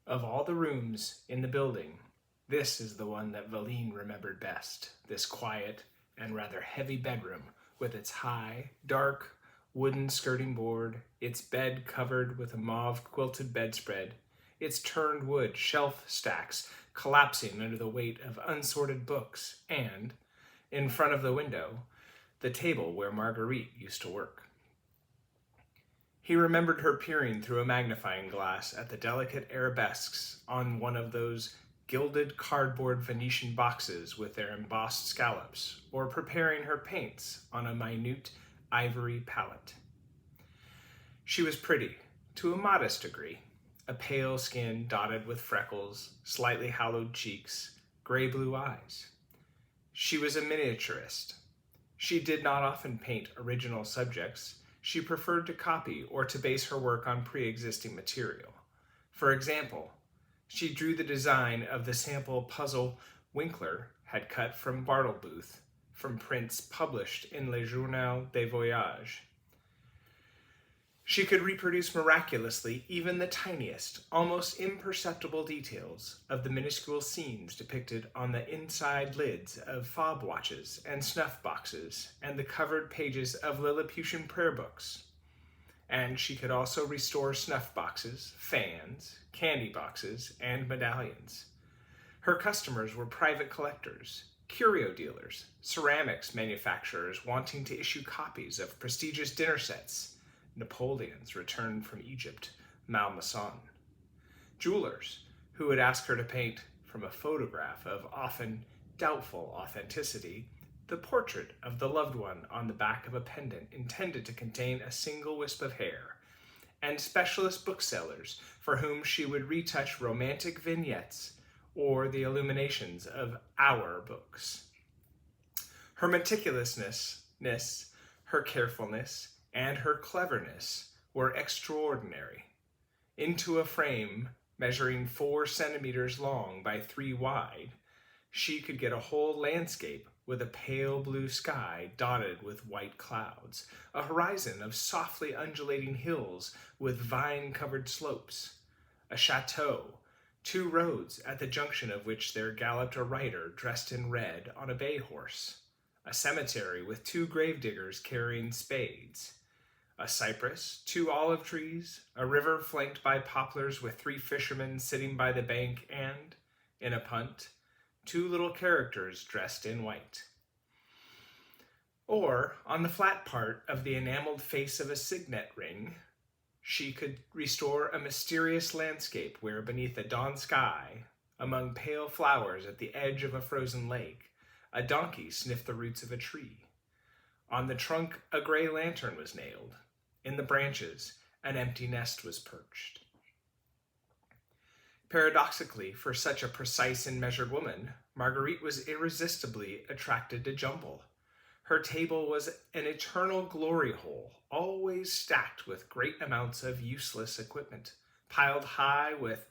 Of all the rooms in the building, this is the one that Valine remembered best, this quiet and rather heavy bedroom with its high, dark, wooden skirting board, its bed covered with a mauve quilted bedspread, its turned wood shelf stacks collapsing under the weight of unsorted books, and, in front of the window, the table where Marguerite used to work. He remembered her peering through a magnifying glass at the delicate arabesques on one of those gilded cardboard Venetian boxes with their embossed scallops, or preparing her paints on a minute ivory palette. She was pretty, to a modest degree, a pale skin dotted with freckles, slightly hollowed cheeks, gray-blue eyes. She was a miniaturist. She did not often paint original subjects. She preferred to copy or to base her work on pre-existing material. For example, she drew the design of the sample puzzle Winkler had cut from Bartlebooth, from prints published in Le Journal des Voyages. She could reproduce miraculously even the tiniest, almost imperceptible details of the minuscule scenes depicted on the inside lids of fob watches and snuff boxes and the covered pages of Lilliputian prayer books. And she could also restore snuff boxes, fans, candy boxes, and medallions. Her customers were private collectors, curio dealers, ceramics manufacturers wanting to issue copies of prestigious dinner sets, Napoleon's returned from Egypt, Malmaison. Jewelers who would ask her to paint, from a photograph of often doubtful authenticity, the portrait of the loved one on the back of a pendant intended to contain a single wisp of hair, and specialist booksellers for whom she would retouch romantic vignettes or the illuminations of our books. Her meticulousness, her carefulness, and her cleverness were extraordinary. Into a frame measuring 4 centimeters long by 3 wide, she could get a whole landscape with a pale blue sky dotted with white clouds, a horizon of softly undulating hills with vine-covered slopes, a chateau, 2 roads at the junction of which there galloped a rider dressed in red on a bay horse, a cemetery with 2 gravediggers carrying spades, a cypress, 2 olive trees, a river flanked by poplars with 3 fishermen sitting by the bank, and, in a punt, 2 little characters dressed in white. Or, on the flat part of the enameled face of a signet ring, she could restore a mysterious landscape where, beneath a dawn sky, among pale flowers at the edge of a frozen lake, a donkey sniffed the roots of a tree. On the trunk, a gray lantern was nailed. In the branches, an empty nest was perched. Paradoxically, for such a precise and measured woman, Marguerite was irresistibly attracted to jumble. Her table was an eternal glory hole, always stacked with great amounts of useless equipment, piled high with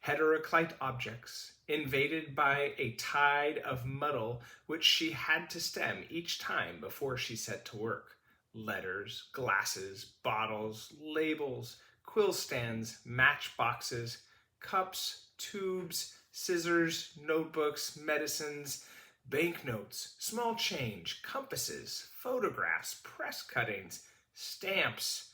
heteroclite objects, invaded by a tide of muddle which she had to stem each time before she set to work. Letters, glasses, bottles, labels, quill stands, matchboxes, cups, tubes, scissors, notebooks, medicines, banknotes, small change, compasses, photographs, press cuttings, stamps,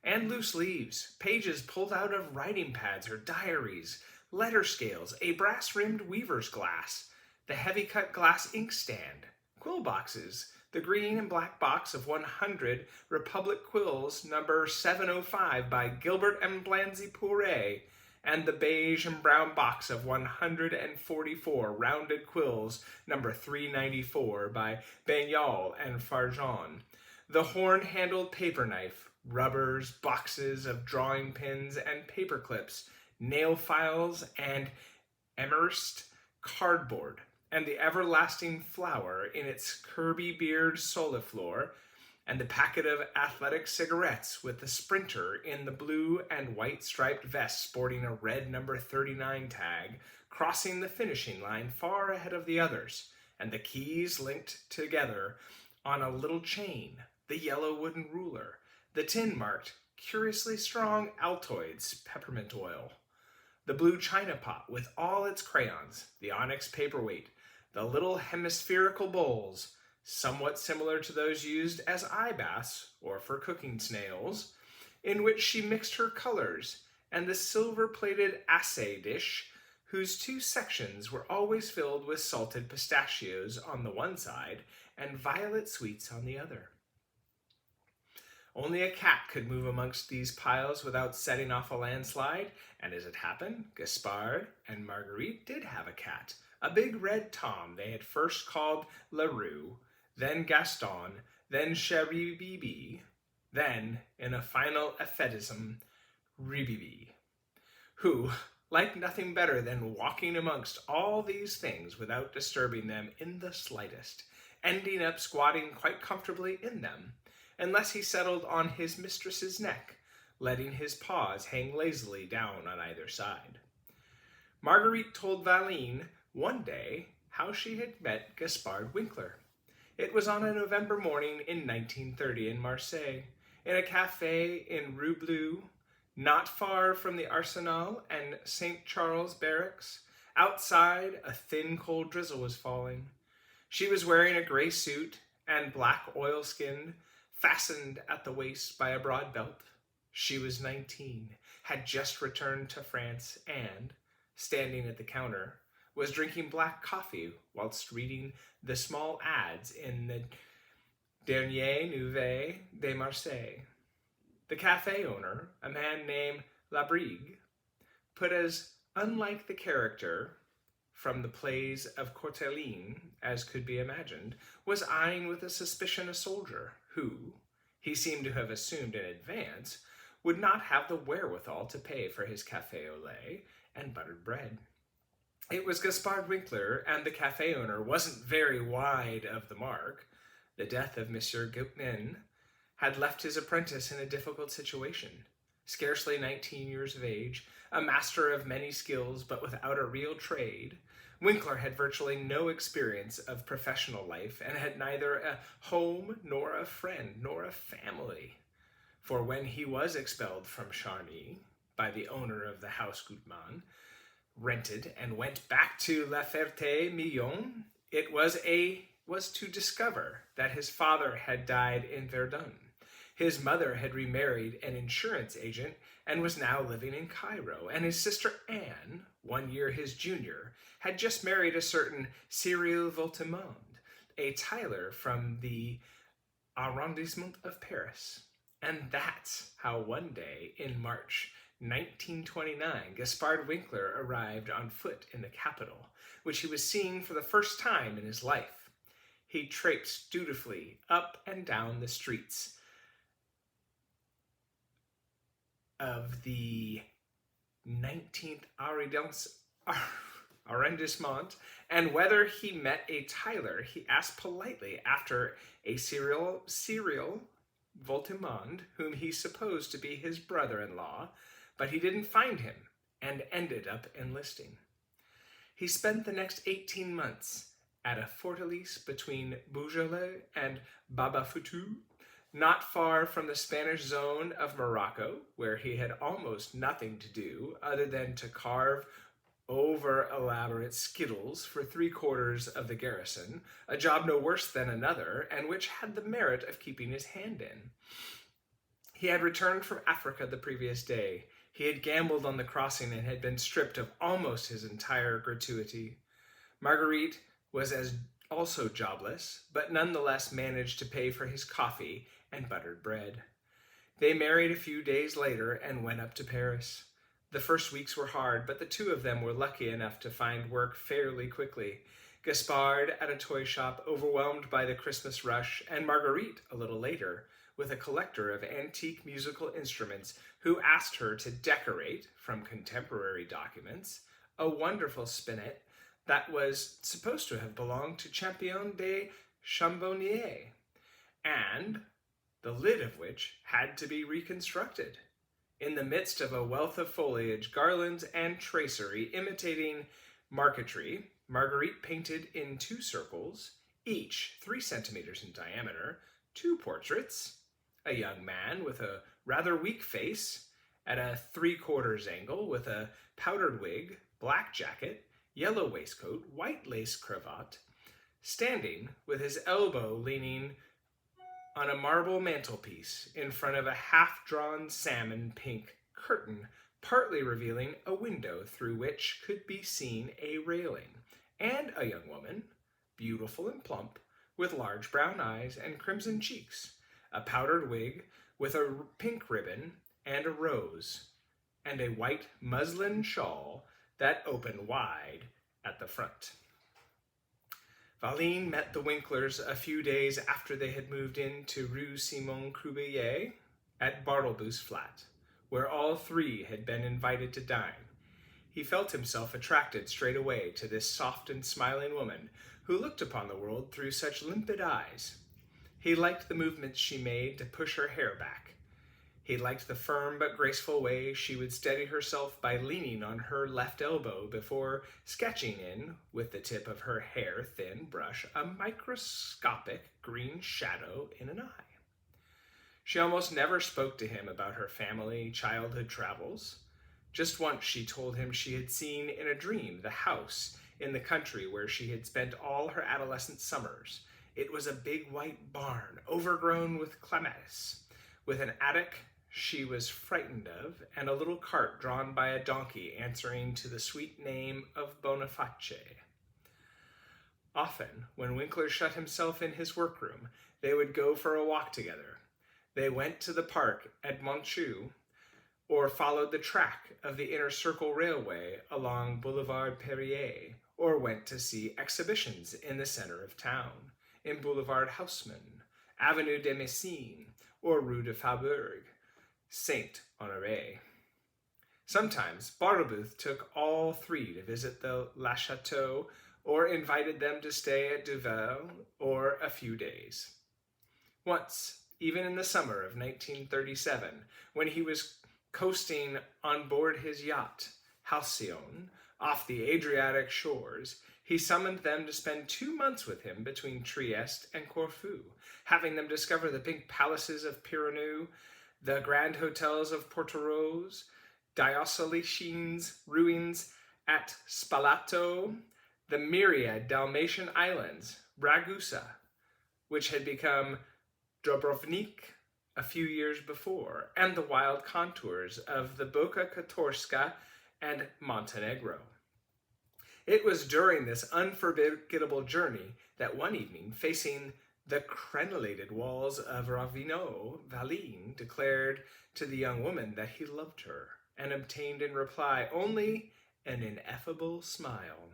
and loose leaves, pages pulled out of writing pads or diaries, letter scales, a brass-rimmed weaver's glass, the heavy-cut glass inkstand, quill boxes, the green and black box of 100 Republic quills number 705 by Gilbert and Blanzy Pourret, and the beige and brown box of 144 rounded quills number 394 by Bagnol and Farjon, the horn-handled paper knife, rubbers, boxes of drawing pins and paper clips, nail files, and emersed cardboard, and the everlasting flower in its Kirby-beard soliflor, and the packet of athletic cigarettes with the sprinter in the blue and white striped vest sporting a red number 39 tag, crossing the finishing line far ahead of the others, and the keys linked together on a little chain, the yellow wooden ruler, the tin marked, curiously strong Altoids peppermint oil. the blue china pot with all its crayons, the onyx paperweight, the little hemispherical bowls, somewhat similar to those used as eye baths or for cooking snails, in which she mixed her colors, and the silver-plated assay dish, whose two sections were always filled with salted pistachios on the one side and violet sweets on the other. Only a cat could move amongst these piles without setting off a landslide, and as it happened, Gaspard and Marguerite did have a cat, a big red Tom they had first called LaRue, then Gaston, then Chéri Bibi, then, in a final euphemism, Ribibi, who liked nothing better than walking amongst all these things without disturbing them in the slightest, ending up squatting quite comfortably in them, unless he settled on his mistress's neck, letting his paws hang lazily down on either side. Marguerite told Valine one day how she had met Gaspard Winkler. It was on a November morning in 1930 in Marseille, in a café in Rue Bleue, not far from the Arsenal and St. Charles barracks. Outside, a thin, cold drizzle was falling. She was wearing a gray suit and black oilskin, fastened at the waist by a broad belt. She was 19, had just returned to France, and, standing at the counter, was drinking black coffee whilst reading the small ads in the Dernier Nouvelle de Marseille. The cafe owner, a man named Labrigue, put as unlike the character from the plays of Courteline as could be imagined, was eyeing with a suspicion a soldier who, he seemed to have assumed in advance, would not have the wherewithal to pay for his café au lait and buttered bread. It was Gaspard Winkler, and the cafe owner wasn't very wide of the mark. The death of Monsieur Goutman had left his apprentice in a difficult situation. Scarcely 19 years of age, a master of many skills but without a real trade, Winkler had virtually no experience of professional life and had neither a home nor a friend nor a family. For when he was expelled from Charny by the owner of the house Goutman, rented and went back to La Ferté-Milon, it was to discover that his father had died in Verdun. His mother had remarried an insurance agent and was now living in Cairo, and his sister Anne, 1 year his junior, had just married a certain Cyril Voltimand, a tailor from the arrondissement of Paris. And that's how one day in March 1929, Gaspard Winkler arrived on foot in the capital, which he was seeing for the first time in his life. He traipsed dutifully up and down the streets of the 19th arrondissement, and whether he met a tailor, he asked politely after a Cyril Voltimand, whom he supposed to be his brother-in-law, but he didn't find him and ended up enlisting. He spent the next 18 months at a fortalice between Beaujolais and Babafutu, not far from the Spanish zone of Morocco, where he had almost nothing to do other than to carve over-elaborate skittles for 3/4 of the garrison, a job no worse than another, and which had the merit of keeping his hand in. He had returned from Africa the previous day. He had gambled on the crossing and had been stripped of almost his entire gratuity. Marguerite was also jobless, but nonetheless managed to pay for his coffee and buttered bread. They married a few days later and went up to Paris. The first weeks were hard, but the two of them were lucky enough to find work fairly quickly. Gaspard at a toy shop, overwhelmed by the Christmas rush, and Marguerite, a little later, with a collector of antique musical instruments who asked her to decorate, from contemporary documents, a wonderful spinet that was supposed to have belonged to Champion de Chambonnier, and the lid of which had to be reconstructed. In the midst of a wealth of foliage, garlands, and tracery imitating marquetry, Marguerite painted in 2 circles, each 3 centimeters in diameter, 2 portraits, a young man with a rather weak face, at a 3/4 angle with a powdered wig, black jacket, yellow waistcoat, white lace cravat, standing with his elbow leaning on a marble mantelpiece in front of a half-drawn salmon pink curtain, partly revealing a window through which could be seen a railing, and a young woman, beautiful and plump, with large brown eyes and crimson cheeks, a powdered wig with a pink ribbon and a rose, and a white muslin shawl that opened wide at the front. Valine met the Winklers a few days after they had moved into Rue Simon Croubillier at Bartlebu's flat, where all three had been invited to dine. He felt himself attracted straight away to this soft and smiling woman who looked upon the world through such limpid eyes. He liked the movements she made to push her hair back. He liked the firm but graceful way she would steady herself by leaning on her left elbow before sketching in, with the tip of her hair-thin brush, a microscopic green shadow in an eye. She almost never spoke to him about her family, childhood travels. Just once she told him she had seen in a dream the house in the country where she had spent all her adolescent summers. It was a big white barn, overgrown with clematis, with an attic she was frightened of, and a little cart drawn by a donkey answering to the sweet name of Boniface. Often, when Winkler shut himself in his workroom, they would go for a walk together. They went to the park at Montchou, or followed the track of the Inner Circle Railway along Boulevard Perec, or went to see exhibitions in the center of town, in Boulevard Haussmann, Avenue de Messine, or Rue de Faubourg, Saint-Honoré. Sometimes Bartlebooth took all three to visit the La Chateau, or invited them to stay at Duvel or a few days. Once, even in the summer of 1937, when he was coasting on board his yacht, Halcyon, off the Adriatic shores, he summoned them to spend 2 months with him between Trieste and Corfu, having them discover the pink palaces of Pyrrhonu, the grand hotels of Portoroz, Diocletian's ruins at Spalato, the myriad Dalmatian islands, Ragusa, which had become Dubrovnik a few years before, and the wild contours of the Boka Kotorska and Montenegro. It was during this unforgettable journey that one evening, facing the crenellated walls of Ravino, Valine declared to the young woman that he loved her, and obtained in reply only an ineffable smile.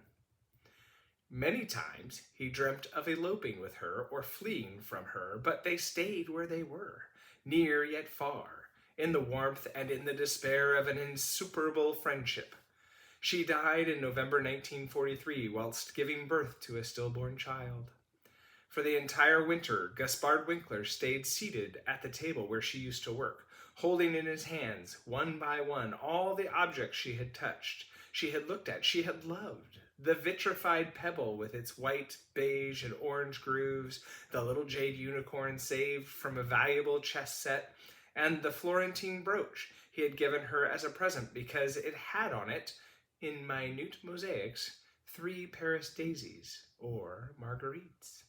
Many times he dreamt of eloping with her or fleeing from her, but they stayed where they were, near yet far, in the warmth and in the despair of an insuperable friendship. She died in November 1943 whilst giving birth to a stillborn child. For the entire winter, Gaspard Winkler stayed seated at the table where she used to work, holding in his hands, one by one, all the objects she had touched, she had looked at, she had loved. The vitrified pebble with its white, beige, and orange grooves, the little jade unicorn saved from a valuable chess set, and the Florentine brooch he had given her as a present because it had on it, in minute mosaics, 3 Paris daisies, or marguerites.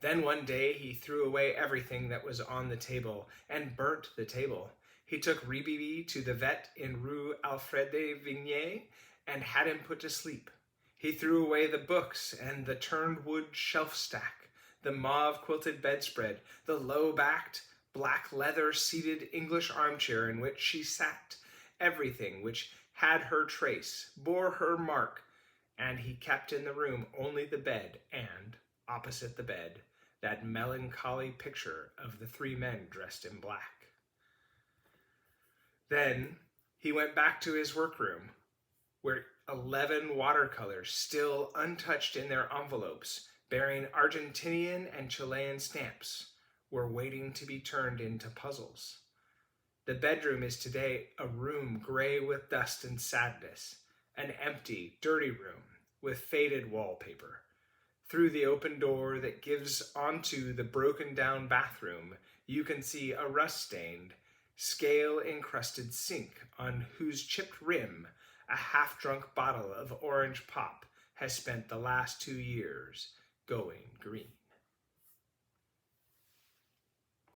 Then one day he threw away everything that was on the table and burnt the table. He took Ribibi to the vet in Rue Alfred de Vigny and had him put to sleep. He threw away the books and the turned wood shelf stack, the mauve-quilted bedspread, the low-backed, black leather-seated English armchair in which she sat, everything which had her trace, bore her mark, and he kept in the room only the bed and, opposite the bed, that melancholy picture of the 3 men dressed in black. Then he went back to his workroom, where 11 watercolors, still untouched in their envelopes, bearing Argentinian and Chilean stamps, were waiting to be turned into puzzles. The bedroom is today a room gray with dust and sadness, an empty, dirty room with faded wallpaper. Through the open door that gives onto the broken-down bathroom, you can see a rust-stained scale-encrusted sink on whose chipped rim a half-drunk bottle of orange pop has spent the last 2 years going green.